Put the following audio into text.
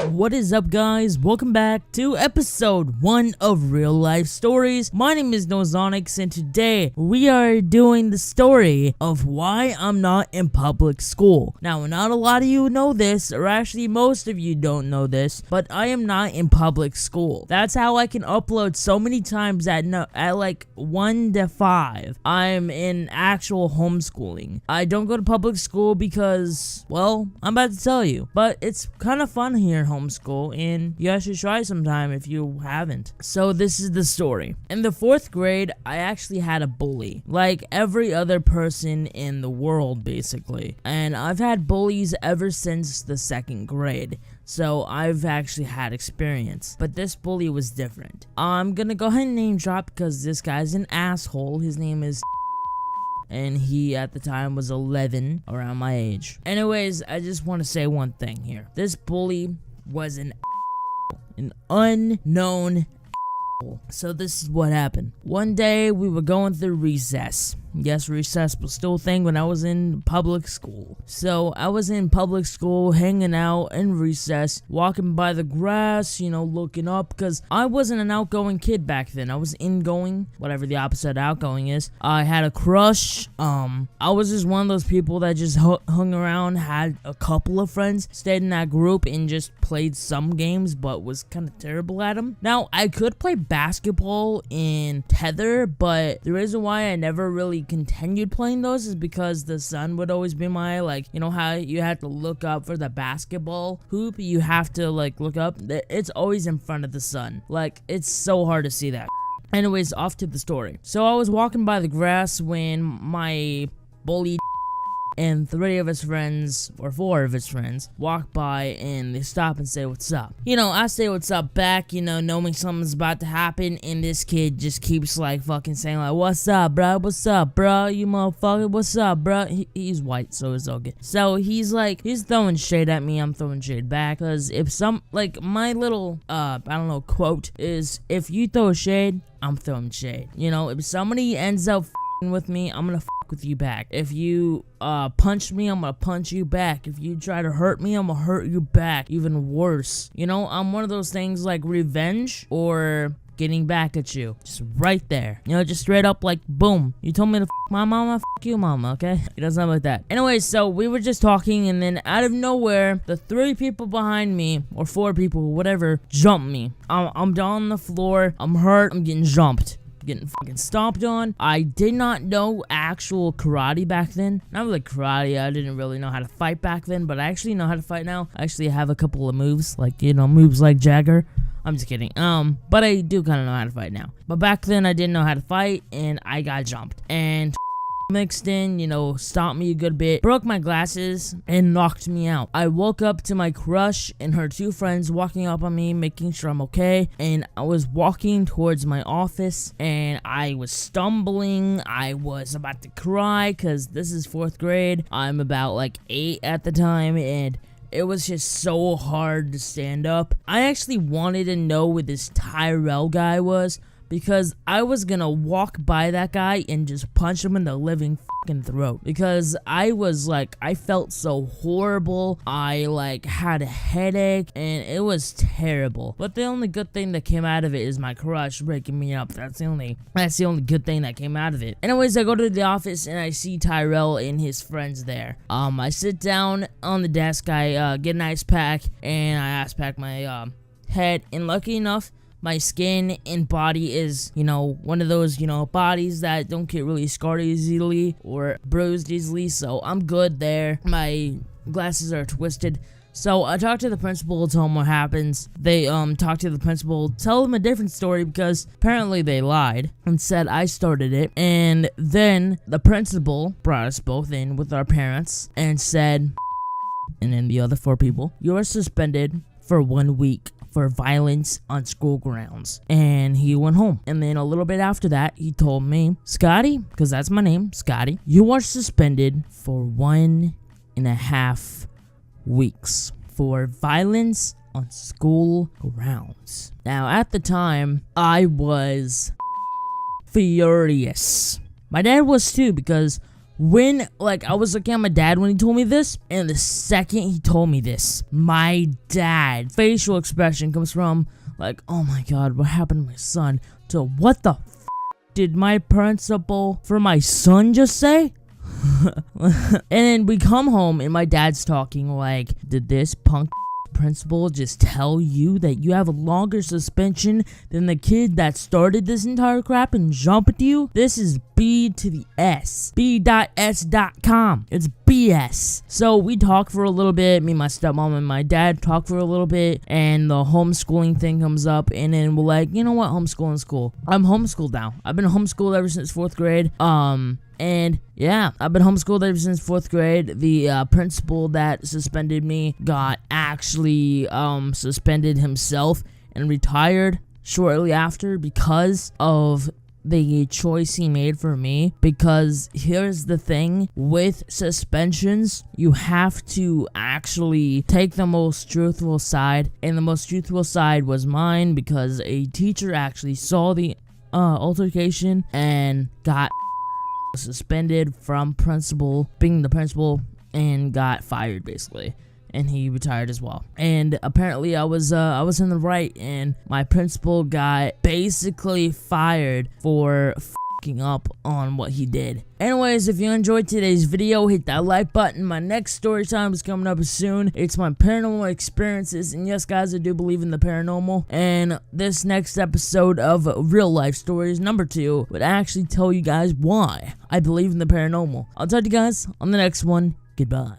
What is up, guys? Welcome back to episode 1 of Real Life Stories. My name is NoZonix, and today we are doing the story of why I'm not in public school. Now, not a lot of you know this, or actually most of you don't know this, but I am not in public school. That's how I can upload so many times at like 1 to 5. I'm in actual homeschooling. I don't go to public school because, well, I'm about to tell you, but it's kind of fun here in homeschool, and you guys should try sometime if you haven't. So this is the story. In the 4th grade, I actually had a bully, like every other person in the world, basically. And I've had bullies ever since the 2nd grade. So I've actually had experience, but this bully was different. I'm gonna go ahead and name drop because this guy's an asshole. His name is and he at the time was 11, around my age. Anyways, I just want to say one thing here. This bully was an unknown. So this is what happened. One day we were going through recess. Yes, recess was still a thing when I was in public school. So I was in public school, hanging out in recess, walking by the grass, looking up, because I wasn't an outgoing kid back then. I was ingoing, whatever the opposite of outgoing is. I had a crush. I was just one of those people that just hung around, had a couple of friends, stayed in that group, and just played some games, but was kind of terrible at them. Now, I could play basketball in tether, but the reason why I never really continued playing those is because the sun would always be my, how you have to look up for the basketball hoop. You have to look up. It's always in front of the sun. It's so hard to see that. Anyways, off to the story. So I was walking by the grass when my bully and 3 of his friends, or 4 of his friends, walk by and they stop and say, "What's up?" I say what's up back, knowing something's about to happen, and this kid just keeps fucking saying "What's up, bro? What's up, bro? You motherfucker, what's up, bro?" He's white, so it's okay. So he's throwing shade at me, I'm throwing shade back, because if my little, I don't know, quote is, if you throw shade, I'm throwing shade. If somebody ends up with me, I'm gonna with you back. If you punch me, I'm gonna punch you back. If you try to hurt me, I'm gonna hurt you back. Even worse. I'm one of those things like revenge or getting back at you. Just right there. Just straight up boom. You told me to my mama, you mama, okay? It does something like that. Anyway, so we were just talking, and then out of nowhere, the 3 people behind me, or 4 people, whatever, jumped me. I'm down on the floor. I'm hurt. I'm getting jumped. Getting fucking stomped on. I did not know actual karate back then. Not really karate, I didn't really know how to fight back then, but I actually know how to fight now. I actually have a couple of moves, moves like Jagger. I'm just kidding. But I do kind of know how to fight now. But back then I didn't know how to fight, and I got jumped. And mixed in, stomped me a good bit, broke my glasses, and knocked me out. I woke up to my crush and her 2 friends walking up on me, making sure I'm okay, and I was walking towards my office, and I was stumbling. I was about to cry, because this is 4th grade. I'm about 8 at the time, and it was just so hard to stand up. I actually wanted to know where this Tyrell guy was, because I was gonna walk by that guy and just punch him in the living fucking throat. Because I was I felt so horrible. I had a headache, and it was terrible. But the only good thing that came out of it is my crush breaking me up. That's the only good thing that came out of it. Anyways, I go to the office and I see Tyrell and his friends there. I sit down on the desk. I get an ice pack, and I ice pack my head. And lucky enough, my skin and body is, one of those, bodies that don't get really scarred easily or bruised easily, so I'm good there. My glasses are twisted. So I talked to the principal, tell him what happens. They talked to the principal, tell him a different story because apparently they lied and said I started it. And then the principal brought us both in with our parents and said, and then the other 4 people, "You are suspended for 1 week for violence on school grounds." And he went home. And then a little bit after that, he told me, "Scotty," because that's my name, Scotty, "you are suspended for 1.5 weeks for violence on school grounds." Now, at the time, I was furious. My dad was too, because when, like, I was looking at my dad when he told me this, and the second he told me this, my dad facial expression comes from, like, oh my god, what happened to my son, to what the did my principal for my son just say? And then we come home and my dad's talking like, did this punk principal just tell you that you have a longer suspension than the kid that started this entire crap and jumped at you? This is B to the S. B.S.com. It's BS. So we talk for a little bit. Me, my stepmom, and my dad talk for a little bit, and the homeschooling thing comes up, and then we're like, you know what, homeschooling school. I'm homeschooled now. I've been homeschooled ever since 4th grade. And yeah, I've been homeschooled ever since 4th grade. The principal that suspended me got actually suspended himself and retired shortly after because of the choice he made for me. Because here's the thing with suspensions, you have to actually take the most truthful side, and the most truthful side was mine because a teacher actually saw the altercation and got suspended from being the principal, and got fired basically, and he retired as well. And apparently I was in the right, and my principal got basically fired for fucking up on what he did. Anyways, if you enjoyed today's video, hit that like button. My next story time is coming up soon. It's my paranormal experiences, and yes guys, I do believe in the paranormal, and this next episode of Real Life Stories number 2 would actually tell you guys why I believe in the paranormal. I'll talk to you guys on the next one. Goodbye.